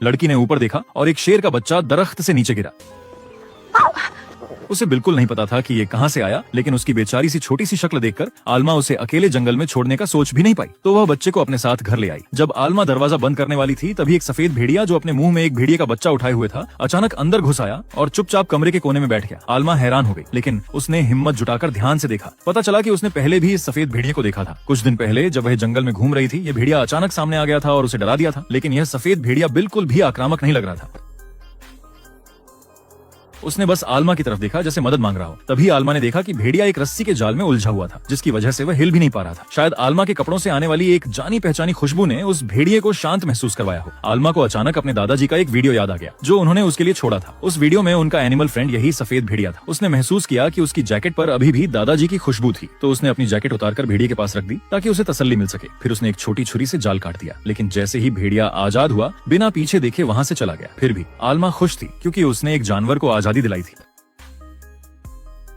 लड़की ने ऊपर देखा और एक शेर का बच्चा दरख्त से नीचे गिरा। उसे बिल्कुल नहीं पता था कि ये कहां से आया, लेकिन उसकी बेचारी सी छोटी सी शक्ल देखकर आलमा उसे अकेले जंगल में छोड़ने का सोच भी नहीं पाई, तो वह बच्चे को अपने साथ घर ले आई। जब आलमा दरवाजा बंद करने वाली थी, तभी एक सफेद भेड़िया जो अपने मुंह में एक भेड़िए का बच्चा उठाए हुए था, अचानक अंदर घुस आया और चुपचाप कमरे के कोने में बैठ गया। आलमा हैरान हो गई, लेकिन उसने हिम्मत जुटाकर ध्यान से देखा। पता चला कि उसने पहले भी इस सफेद भेड़िए को देखा था। कुछ दिन पहले जब वह जंगल में घूम रही थी, ये भेड़िया अचानक सामने आ गया था और उसे डरा दिया था, लेकिन यह सफेद भेड़िया बिल्कुल भी आक्रामक नहीं लग रहा था। उसने बस आलमा की तरफ देखा जैसे मदद मांग रहा हो। तभी आलमा ने देखा कि भेड़िया एक रस्सी के जाल में उलझा हुआ था, जिसकी वजह से वह हिल भी नहीं पा रहा था। शायद आलमा के कपड़ों से आने वाली एक जानी पहचानी खुशबू ने उस भेड़िए को शांत महसूस करवाया हो। आलमा को अचानक अपने दादाजी का एक वीडियो याद आ गया जो उन्होंने उसके लिए छोड़ा था। उस वीडियो में उनका एनिमल फ्रेंड यही सफेद भेड़िया था। उसने महसूस किया कि उसकी जैकेट पर अभी भी दादाजी की खुशबू थी, तो उसने अपनी जैकेट उतारकर भेड़िए के पास रख दी ताकि उसे तसल्ली मिल सके। फिर उसने एक छोटी छुरी से जाल काट दिया, लेकिन जैसे ही भेड़िया आजाद हुआ, बिना पीछे देखे वहां से चला गया। फिर भी आलमा खुश थी, क्योंकि उसने एक जानवर को आजादी दिलाई थी।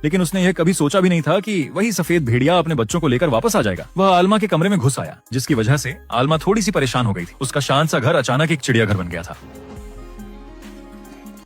लेकिन उसने यह कभी सोचा भी नहीं था कि वही सफेद भेड़िया अपने बच्चों को लेकर वापस आ जाएगा। वह आलमा के कमरे में घुस आया, जिसकी वजह से आलमा थोड़ी सी परेशान हो गई थी। उसका शांत सा घर अचानक एक चिड़ियाघर बन गया था।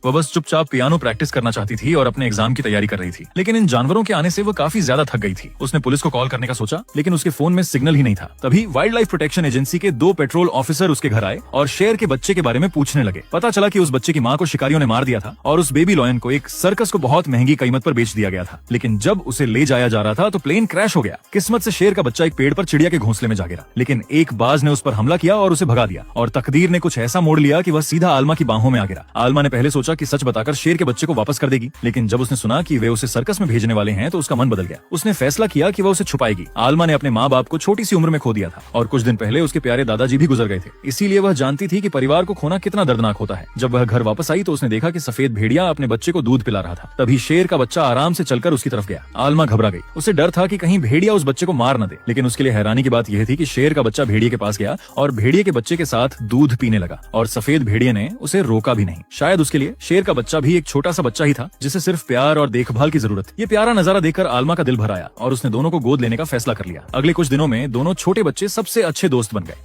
वह बस चुपचाप पियानो प्रैक्टिस करना चाहती थी और अपने एग्जाम की तैयारी कर रही थी, लेकिन इन जानवरों के आने से वो काफी ज्यादा थक गई थी। उसने पुलिस को कॉल करने का सोचा, लेकिन उसके फोन में सिग्नल ही नहीं था। तभी वाइल्ड लाइफ प्रोटेक्शन एजेंसी के 2 पेट्रोल ऑफिसर उसके घर आए और शेर के बच्चे के बारे में पूछने लगे। पता चला कि उस बच्चे की माँ को शिकारियों ने मार दिया था और उस बेबी लॉयन को एक सर्कस को बहुत महंगी कीमत पर बेच दिया गया था। लेकिन जब उसे ले जाया जा रहा था तो प्लेन क्रैश हो गया। किस्मत से शेर का बच्चा एक पेड़ पर चिड़िया के घोंसले में जा गिरा, लेकिन एक बाज ने उस पर हमला किया और उसे भगा दिया। और तकदीर ने कुछ ऐसा मोड़ लिया कि वह सीधा आलमा की बाहों में आ गिरा। आलमा ने पहले सोचा कि सच बताकर शेर के बच्चे को वापस कर देगी, लेकिन जब उसने सुना कि वे उसे सर्कस में भेजने वाले हैं तो उसका मन बदल गया। उसने फैसला किया कि वह उसे छुपाएगी। आलमा ने अपने माँ बाप को छोटी सी उम्र में खो दिया था और कुछ दिन पहले उसके प्यारे दादाजी भी गुजर गए थे। इसीलिए वह जानती थी कि परिवार को खोना कितना दर्दनाक होता है। जब वह घर वापस आई तो उसने देखा कि सफेद भेड़िया अपने बच्चे को दूध पिला रहा था। तभी शेर का बच्चा आराम से चलकर उसकी तरफ गया। आलमा घबरा गई। उसे डर था कि कहीं भेड़िया उस बच्चे को मार न दे, लेकिन उसके लिए हैरानी की बात यह थी कि शेर का बच्चा भेड़िए के पास गया और भेड़िए के बच्चे के साथ दूध पीने लगा और सफेद भेड़िए ने उसे रोका भी नहीं। शायद उसके लिए शेर का बच्चा भी एक छोटा सा बच्चा ही था जिसे सिर्फ प्यार और देखभाल की जरूरत। ये प्यारा नजारा देखकर आलमा का दिल भर आया और उसने दोनों को गोद लेने का फैसला कर लिया। अगले कुछ दिनों में दोनों छोटे बच्चे सबसे अच्छे दोस्त बन गए।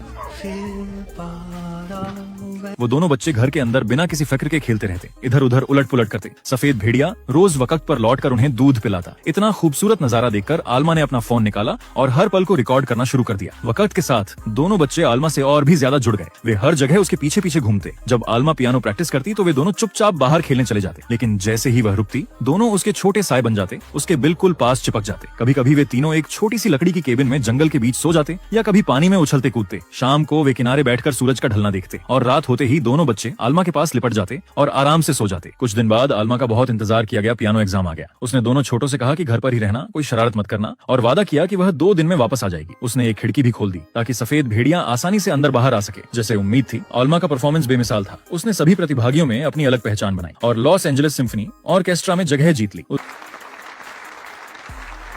वो दोनों बच्चे घर के अंदर बिना किसी फिक्र के खेलते रहते, इधर उधर उलट पुलट करते। सफेद भेड़िया रोज वक्त पर लौटकर उन्हें दूध पिलाता। इतना खूबसूरत नजारा देखकर आलमा ने अपना फोन निकाला और हर पल को रिकॉर्ड करना शुरू कर दिया। वक्त के साथ दोनों बच्चे आलमा से और भी ज्यादा जुड़ गए। वे हर जगह उसके पीछे पीछे घूमते। जब आलमा पियानो प्रैक्टिस करती तो वे दोनों चुपचाप बाहर खेलने चले जाते, लेकिन जैसे ही वह रुकती, दोनों उसके छोटे साए बन जाते, उसके बिल्कुल पास चिपक जाते। कभी कभी वे तीनों एक छोटी सी लकड़ी की केबिन में जंगल के बीच सो जाते या कभी पानी में उछलते कूदते। शाम को वे किनारे बैठकर सूरज का ढलना देखते और रात होते ही दोनों बच्चे आलमा के पास लिपट जाते और आराम से सो जाते। कुछ दिन बाद आलमा का बहुत इंतजार किया गया पियानो एग्जाम आ गया। उसने दोनों छोटों से कहा कि घर पर ही रहना, कोई शरारत मत करना, और वादा किया कि वह 2 दिन में वापस आ जाएगी। उसने एक खिड़की भी खोल दी ताकि सफेद भेड़िया आसानी से अंदर बाहर आ सके। जैसे उम्मीद थी, आलमा का परफॉर्मेंस बेमिसाल था। उसने सभी प्रतिभागियों में अपनी अलग पहचान बनाई और लॉस एंजलिस सिम्फनी ऑर्केस्ट्रा में जगह जीत ली।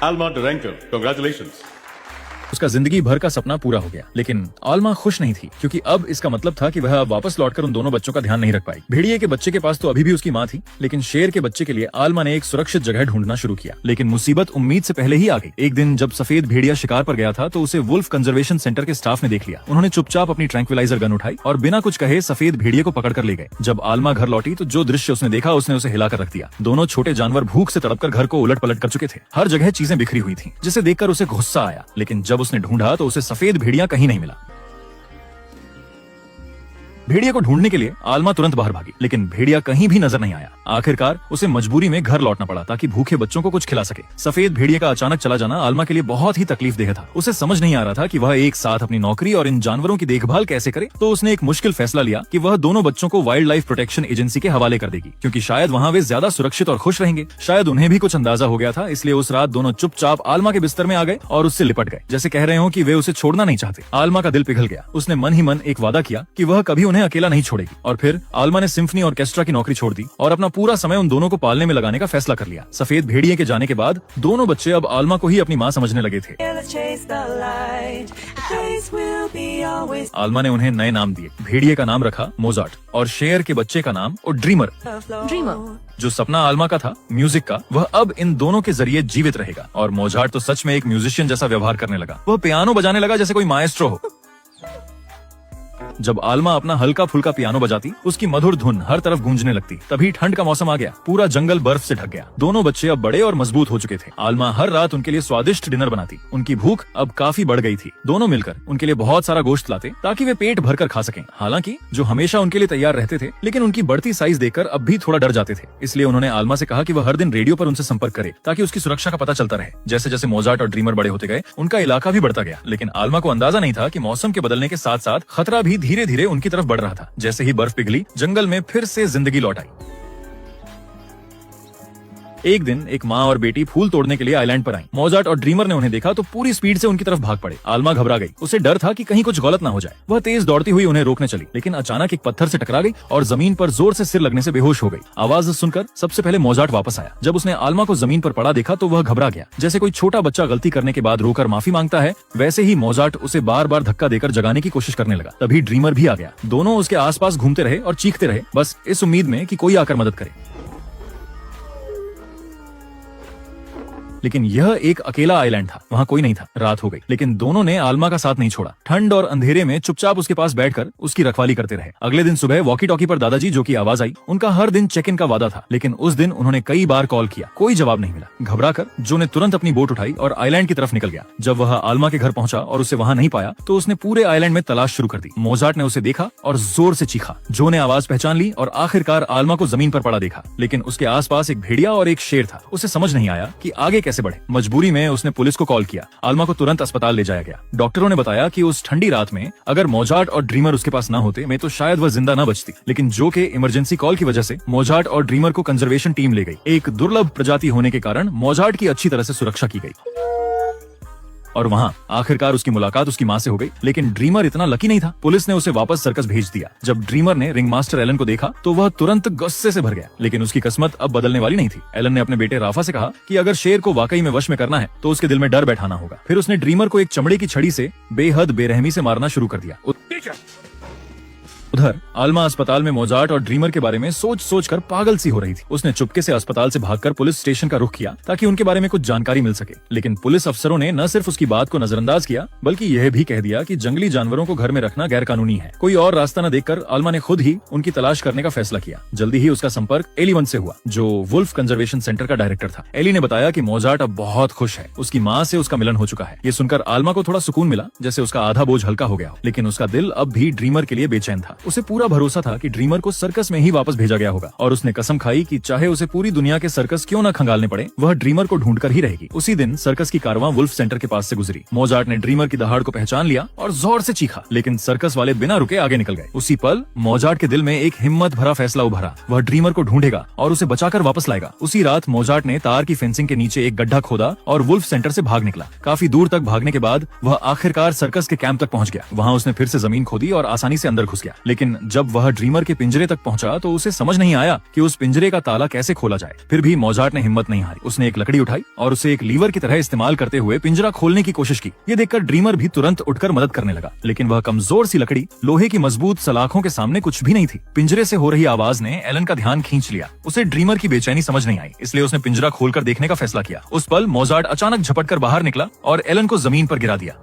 Alma Duranko, congratulations. उसका जिंदगी भर का सपना पूरा हो गया, लेकिन आलमा खुश नहीं थी, क्योंकि अब इसका मतलब था कि वह अब वापस लौटकर उन दोनों बच्चों का ध्यान नहीं रख पाई। भेड़िए के बच्चे के पास तो अभी भी उसकी माँ थी, लेकिन शेर के बच्चे के लिए आलमा ने एक सुरक्षित जगह ढूंढना शुरू किया। लेकिन मुसीबत उम्मीद से पहले ही आ गई। एक दिन जब सफेद भेड़िया शिकार पर गया था तो उसे वुल्फ कंजर्वेशन सेंटर के स्टाफ ने देख लिया। उन्होंने चुपचाप अपनी ट्रैंक्विलाइजर गन उठाई और बिना कुछ कहे सफेद भेड़िए को पकड़कर ले गए। जब आलमा घर लौटी तो जो दृश्य उसने देखा उसने उसे हिलाकर रख दिया। दोनों छोटे जानवर भूख से तड़पकर घर को उलट पलट कर चुके थे। हर जगह चीजें बिखरी हुई थी, जिसे देखकर उसे गुस्सा आया। लेकिन जब उसने ढूंढा तो उसे सफेद भेड़िया कहीं नहीं मिला। भेड़िया को ढूंढने के लिए आलमा तुरंत बाहर भागी, लेकिन भेड़िया कहीं भी नजर नहीं आया। आखिरकार उसे मजबूरी में घर लौटना पड़ा ताकि भूखे बच्चों को कुछ खिला सके। सफेद भेड़िया का अचानक चला जाना आलमा के लिए बहुत ही तकलीफ देह था। उसे समझ नहीं आ रहा था कि वह एक साथ अपनी नौकरी और इन जानवरों की देखभाल कैसे करे। तो उसने एक मुश्किल फैसला लिया कि वह दोनों बच्चों को वाइल्ड लाइफ प्रोटेक्शन एजेंसी के हवाले कर देगी, क्योंकि शायद वहाँ वे ज्यादा सुरक्षित और खुश रहेंगे। शायद उन्हें भी कुछ अंदाजा हो गया था, इसलिए उस रात दोनों चुपचाप आलमा के बिस्तर में आ गए और उससे लिपट गए, जैसे कह रहे हो कि वे उसे छोड़ना नहीं चाहते। आलमा का दिल पिघल गया। उसने मन ही मन एक वादा किया कि वह कभी उन्हें अकेला नहीं छोड़ेगी। और फिर आलमा ने सिम्फनी ऑर्केस्ट्रा की नौकरी छोड़ दी और अपना पूरा समय उन दोनों को पालने में लगाने का फैसला कर लिया। सफेद भेड़िए के जाने के बाद दोनों बच्चे अब आलमा को ही अपनी माँ समझने लगे थे। आलमा ने उन्हें नए नाम दिए। भेड़िए का नाम रखा मोजार्ट और शेर के बच्चे का नाम ड्रीमर। जो सपना आलमा का था म्यूजिक का, वह अब इन दोनों के जरिए जीवित रहेगा। और मोजार्ट तो सच में एक म्यूजिशियन जैसा व्यवहार करने लगा। वह पियानो बजाने लगा जैसे कोई माएस्ट्रो हो। जब आलमा अपना हल्का फुल्का पियानो बजाती, उसकी मधुर धुन हर तरफ गूंजने लगती। तभी ठंड का मौसम आ गया, पूरा जंगल बर्फ से ढक गया। दोनों बच्चे अब बड़े और मजबूत हो चुके थे। आलमा हर रात उनके लिए स्वादिष्ट डिनर बनाती। उनकी भूख अब काफी बढ़ गई थी। दोनों मिलकर उनके लिए बहुत सारा गोश्त लाते ताकि वे पेट भरकर खा सकें। हालांकि जो हमेशा उनके लिए तैयार रहते थे, लेकिन उनकी बढ़ती साइज देखकर अब भी थोड़ा डर जाते थे। इसलिए उन्होंने आलमा से कहा कि वह हर दिन रेडियो पर उनसे संपर्क करे ताकि उसकी सुरक्षा का पता चलता रहे। जैसे जैसे मोजार्ट और ड्रीमर बड़े होते गए, उनका इलाका भी बढ़ता गया। लेकिन आलमा को अंदाजा नहीं था कि मौसम के बदलने के साथ साथ खतरा भी धीरे धीरे उनकी तरफ बढ़ रहा था। जैसे ही बर्फ पिघली, जंगल में फिर से जिंदगी लौट आई। एक दिन एक माँ और बेटी फूल तोड़ने के लिए आइलैंड पर आई। मोजार्ट और ड्रीमर ने उन्हें देखा तो पूरी स्पीड से उनकी तरफ भाग पड़े। आलमा घबरा गई। उसे डर था कि कहीं कुछ गलत ना हो जाए। वह तेज दौड़ती हुई उन्हें रोकने चली, लेकिन अचानक एक पत्थर से टकरा गई और जमीन पर जोर से सिर लगने से बेहोश हो गई। आवाज सुनकर सबसे पहले मोजार्ट वापस आया। जब उसने आलमा को जमीन पर पड़ा देखा तो वह घबरा गया। जैसे कोई छोटा बच्चा गलती करने के बाद रोकर माफी मांगता है, वैसे ही मोजार्ट उसे बार बार धक्का देकर जगाने की कोशिश करने लगा। तभी ड्रीमर भी आ गया। दोनों उसके आसपास घूमते रहे और चीखते रहे, बस इस उम्मीद में कि कोई आकर मदद करे। लेकिन यह एक अकेला आइलैंड था, वहाँ कोई नहीं था। रात हो गई, लेकिन दोनों ने आलमा का साथ नहीं छोड़ा। ठंड और अंधेरे में चुपचाप उसके पास बैठकर उसकी रखवाली करते रहे। अगले दिन सुबह वॉकी टॉकी पर दादाजी जो की आवाज आई, उनका हर दिन चेक इन का वादा था, लेकिन उस दिन उन्होंने कई बार कॉल किया, कोई जवाब नहीं मिला। घबराकर जो ने तुरंत अपनी बोट उठाई और आइलैंड की तरफ निकल गया। जब वह आलमा के घर पहुंचा और उसे वहाँ नहीं पाया तो उसने पूरे आइलैंड में तलाश शुरू कर दी। मोजार्ट ने उसे देखा और जोर से चीखा। जो ने आवाज पहचान ली और आखिरकार आलमा को जमीन पर पड़ा देखा, लेकिन उसके आसपास एक भेड़िया और एक शेर था। उसे समझ नहीं आया कि आगे कैसे बढ़े। मजबूरी में उसने पुलिस को कॉल किया। आलमा को तुरंत अस्पताल ले जाया गया। डॉक्टरों ने बताया कि उस ठंडी रात में अगर मोजार्ट और ड्रीमर उसके पास ना होते मैं तो शायद वह जिंदा ना बचती। लेकिन जो के इमरजेंसी कॉल की वजह से मोजार्ट और ड्रीमर को कंजर्वेशन टीम ले गई। एक दुर्लभ प्रजाति होने के कारण मोजार्ट की अच्छी तरह से सुरक्षा की गई और वहाँ आखिरकार उसकी मुलाकात उसकी माँ से हो गई। लेकिन ड्रीमर इतना लकी नहीं था। पुलिस ने उसे वापस सर्कस भेज दिया। जब ड्रीमर ने रिंग मास्टर एलन को देखा तो वह तुरंत गुस्से से भर गया, लेकिन उसकी किस्मत अब बदलने वाली नहीं थी। एलन ने अपने बेटे राफा से कहा कि अगर शेर को वाकई में वश में करना है तो उसके दिल में डर बैठाना होगा। फिर उसने ड्रीमर को एक चमड़े की छड़ी से बेहद बेरहमी से मारना शुरू कर दिया। उधर आलमा अस्पताल में मोजार्ट और ड्रीमर के बारे में सोच सोच कर पागल सी हो रही थी। उसने चुपके से अस्पताल से भागकर पुलिस स्टेशन का रुख किया ताकि उनके बारे में कुछ जानकारी मिल सके। लेकिन पुलिस अफसरों ने न सिर्फ उसकी बात को नजरअंदाज किया, बल्कि यह भी कह दिया कि जंगली जानवरों को घर में रखना गैर कानूनी है। कोई और रास्ता न देखकर आलमा ने खुद ही उनकी तलाश करने का फैसला किया। जल्दी ही उसका संपर्क एली से हुआ, जो वुल्फ कंजर्वेशन सेंटर का डायरेक्टर था। एली ने बताया कि मोजार्ट अब बहुत खुश है, उसकी माँ से उसका मिलन हो चुका है। ये सुनकर आलमा को थोड़ा सुकून मिला, जैसे उसका आधा बोझ हल्का हो गया हो। लेकिन उसका दिल अब भी ड्रीमर के लिए बेचैन था। उसे पूरा भरोसा था कि ड्रीमर को सर्कस में ही वापस भेजा गया होगा और उसने कसम खाई कि चाहे उसे पूरी दुनिया के सर्कस क्यों न खंगालने पड़े, वह ड्रीमर को ढूंढकर ही रहेगी। उसी दिन सर्कस की कारवां वुल्फ सेंटर के पास से गुजरी। मोजार्ट ने ड्रीमर की दहाड़ को पहचान लिया और जोर से चीखा, लेकिन सर्कस वाले बिना रुके आगे निकल गए। उसी पल मोजार्ट के दिल में एक हिम्मत भरा फैसला उभरा, वह ड्रीमर को ढूंढेगा और उसे बचाकर वापस लाएगा। उसी रात मोजार्ट ने तार की फेंसिंग के नीचे एक गड्ढा खोदा और वुल्फ सेंटर से भाग निकला। काफी दूर तक भागने के बाद वह आखिरकार सर्कस के कैंप तक पहुंच गया। वहाँ उसने फिर से जमीन खोदी और आसानी से अंदर घुस गया। लेकिन जब वह ड्रीमर के पिंजरे तक पहुंचा तो उसे समझ नहीं आया कि उस पिंजरे का ताला कैसे खोला जाए। फिर भी मोजार्ट ने हिम्मत नहीं हारी। उसने एक लकड़ी उठाई और उसे एक लीवर की तरह इस्तेमाल करते हुए पिंजरा खोलने की कोशिश की। ये देखकर ड्रीमर भी तुरंत उठकर मदद करने लगा, लेकिन वह कमजोर सी लकड़ी लोहे की मजबूत सलाखों के सामने कुछ भी नहीं थी। पिंजरे से हो रही आवाज ने एलन का ध्यान खींच लिया। उसे ड्रीमर की बेचैनी समझ नहीं आई, इसलिए उसने पिंजरा खोलकर देखने का फैसला किया। उस पल मोजार्ट अचानक झपटकर बाहर निकला और एलन को जमीन पर गिरा दिया।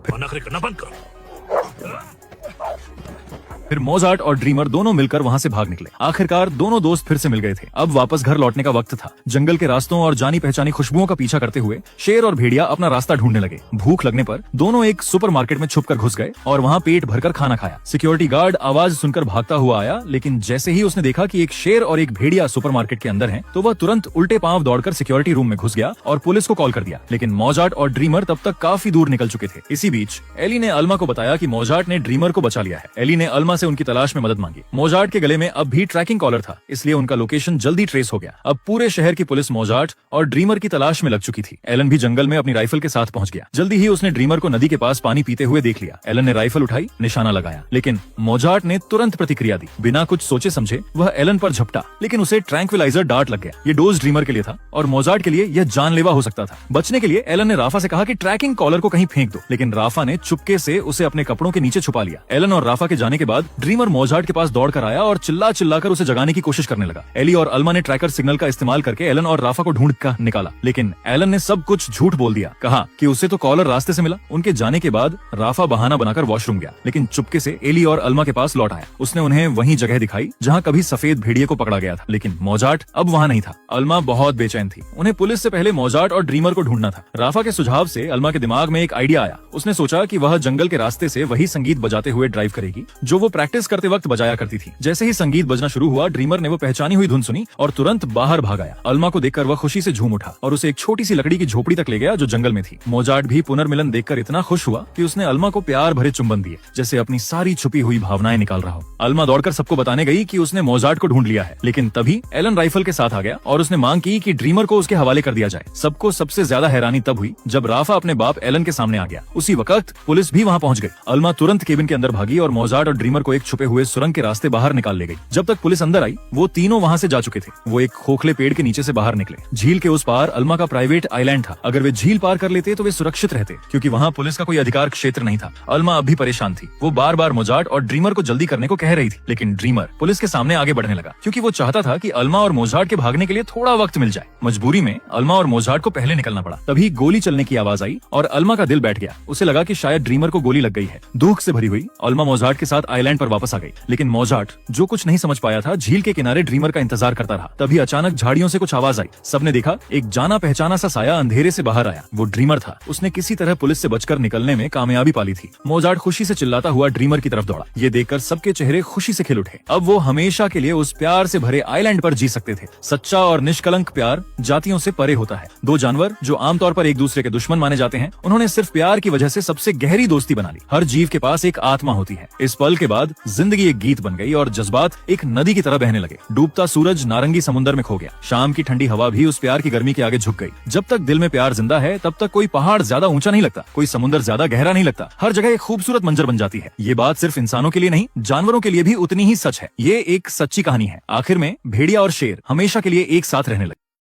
फिर मोजार्ट और ड्रीमर दोनों मिलकर वहाँ से भाग निकले। आखिरकार दोनों दोस्त फिर से मिल गए थे। अब वापस घर लौटने का वक्त था। जंगल के रास्तों और जानी पहचानी खुशबुओं का पीछा करते हुए शेर और भेड़िया अपना रास्ता ढूंढने लगे। भूख लगने पर दोनों एक सुपरमार्केट में छुपकर घुस गए और वहाँ पेट भरकर खाना खाया। सिक्योरिटी गार्ड आवाज सुनकर भागता हुआ आया, लेकिन जैसे ही उसने देखा कि एक शेर और एक भेड़िया सुपरमार्केट के अंदर हैं, तो वह तुरंत उल्टे पांव दौड़कर सिक्योरिटी रूम में घुस गया और पुलिस को कॉल कर दिया। लेकिन मोजार्ट और ड्रीमर तब तक काफी दूर निकल चुके थे। इसी बीच एली ने अल्मा को बताया कि मोजार्ट ने ड्रीमर को बचा लिया है। एली ने अल्मा से उनकी तलाश में मदद मांगी। मोजार्ट के गले में अब भी ट्रैकिंग कॉलर था, इसलिए उनका लोकेशन जल्दी ट्रेस हो गया। अब पूरे शहर की पुलिस मोजार्ट और ड्रीमर की तलाश में लग चुकी थी। एलन भी जंगल में अपनी राइफल के साथ पहुंच गया। जल्दी ही उसने ड्रीमर को नदी के पास पानी पीते हुए देख लिया। एलन ने राइफल उठाई, निशाना लगाया, लेकिन मोजार्ट ने तुरंत प्रतिक्रिया दी। बिना कुछ सोचे समझे वह एलन पर झपटा, लेकिन उसे ट्रैंक्विलाइजर डार्ट लग गया। ये डोज ड्रीमर के लिए था और मोजार्ट के लिए यह जानलेवा हो सकता था। बचने के लिए एलन ने राफा से कहा कि ट्रैकिंग कॉलर को कहीं फेंक दो, लेकिन राफा ने चुपके से उसे अपने कपड़ों के नीचे छुपा लिया। एलन और राफा के जाने के बाद ड्रीमर मोजार्ट के पास दौड़कर आया और चिल्ला चिल्लाकर उसे जगाने की कोशिश करने लगा। एली और अल्मा ने ट्रैकर सिग्नल का इस्तेमाल करके एलन और राफा को ढूंढ कर निकाला, लेकिन एलन ने सब कुछ झूठ बोल दिया। कहा कि उसे तो कॉलर रास्ते से मिला। उनके जाने के बाद राफा बहाना बनाकर वॉशरूम गया, लेकिन चुपके से एली और अल्मा के पास लौट आया। उसने उन्हें वही जगह दिखाई जहाँ कभी सफेद भेड़िए को पकड़ा गया था, लेकिन मोजार्ट अब वहाँ नहीं था। अल्मा बहुत बेचैन थी। उन्हें पुलिस से पहले मोजार्ट और ड्रीमर को ढूंढना था। राफा के सुझाव से अल्मा के दिमाग में एक आइडिया आया। उसने सोचा कि वह जंगल के रास्ते से वही संगीत बजाते हुए ड्राइव करेगी जो वो प्रैक्टिस करते वक्त बजाया करती थी। जैसे ही संगीत बजना शुरू हुआ, ड्रीमर ने वो पहचानी हुई धुन सुनी और तुरंत बाहर भाग आया। अल्मा को देखकर वह खुशी से झूम उठा और उसे एक छोटी सी लकड़ी की झोपड़ी तक ले गया जो जंगल में थी। मोजार्ट भी पुनर्मिलन देखकर इतना खुश हुआ कि उसने अल्मा को प्यार भरे चुंबन दिए, जैसे अपनी सारी छुपी हुई भावनाएं निकाल रहा हो। अल्मा दौड़कर सबको बताने गई कि उसने मोजार्ट को ढूंढ लिया है, लेकिन तभी एलन राइफल के साथ आ गया और उसने मांग की कि ड्रीमर को उसके हवाले कर दिया जाए। सबको सबसे ज्यादा हैरानी तब हुई जब राफा अपने बाप एलन के सामने आ गया। उसी वक्त पुलिस भी वहाँ पहुंच गई। अल्मा तुरंत केबिन के अंदर भागी और मोजार्ट और ड्रीमर को एक छुपे हुए सुरंग के रास्ते बाहर निकाल ले गई। जब तक पुलिस अंदर आई, वो तीनों वहाँ से जा चुके थे। वो एक खोखले पेड़ के नीचे से बाहर निकले। झील के उस पार अल्मा का प्राइवेट आइलैंड था। अगर वे झील पार कर लेते तो वे सुरक्षित रहते, क्योंकि वहाँ पुलिस का कोई अधिकार क्षेत्र नहीं था। अल्मा अब भी परेशान थी। वो बार बार मोजार्ट और ड्रीमर को जल्दी करने को कह रही थी, लेकिन ड्रीमर पुलिस के सामने आगे बढ़ने लगा, क्योंकि वो चाहता था कि अल्मा और मोजार्ट के भागने के लिए थोड़ा वक्त मिल जाए। मजबूरी में अल्मा और मोजार्ट को पहले निकलना पड़ा। तभी गोली चलने की आवाज आई और अल्मा का दिल बैठ गया। उसे लगा कि शायद ड्रीमर को गोली लग गई है। दुख से भरी हुई अल्मा मोजार्ट के साथ आइलैंड पर वापस आ गई, लेकिन मोजार्ट जो कुछ नहीं समझ पाया था, झील के किनारे ड्रीमर का इंतजार करता रहा। तभी अचानक झाड़ियों से कुछ आवाज आई। सबने देखा एक जाना पहचाना सा साया अंधेरे से बाहर आया। वो ड्रीमर था। उसने किसी तरह पुलिस से बचकर निकलने में कामयाबी पाली थी। मोजार्ट खुशी से चिल्लाता हुआ ड्रीमर की तरफ दौड़ा। ये देखकर सबके चेहरे खुशी से खिल उठे। अब वो हमेशा के लिए उस प्यार से भरे आइलैंड पर जी सकते थे। सच्चा और निष्कलंक प्यार जातियों से परे होता है। दो जानवर जो आमतौर पर एक दूसरे के दुश्मन माने जाते हैं, उन्होंने सिर्फ प्यार की वजह से सबसे गहरी दोस्ती बना ली। हर जीव के पास एक आत्मा होती है। इस पल के बाद जिंदगी एक गीत बन गई और जज्बात एक नदी की तरह बहने लगे। डूबता सूरज नारंगी समुद्र में खो गया। शाम की ठंडी हवा भी उस प्यार की गर्मी के आगे झुक गई। जब तक दिल में प्यार जिंदा है, तब तक कोई पहाड़ ज्यादा ऊंचा नहीं लगता, कोई समुद्र ज्यादा गहरा नहीं लगता। हर जगह एक खूबसूरत मंजर बन जाती है। ये बात सिर्फ इंसानों के लिए नहीं, जानवरों के लिए भी उतनी ही सच है। ये एक सच्ची कहानी है। आखिर में भेड़िया और शेर हमेशा के लिए एक साथ रहने लगे।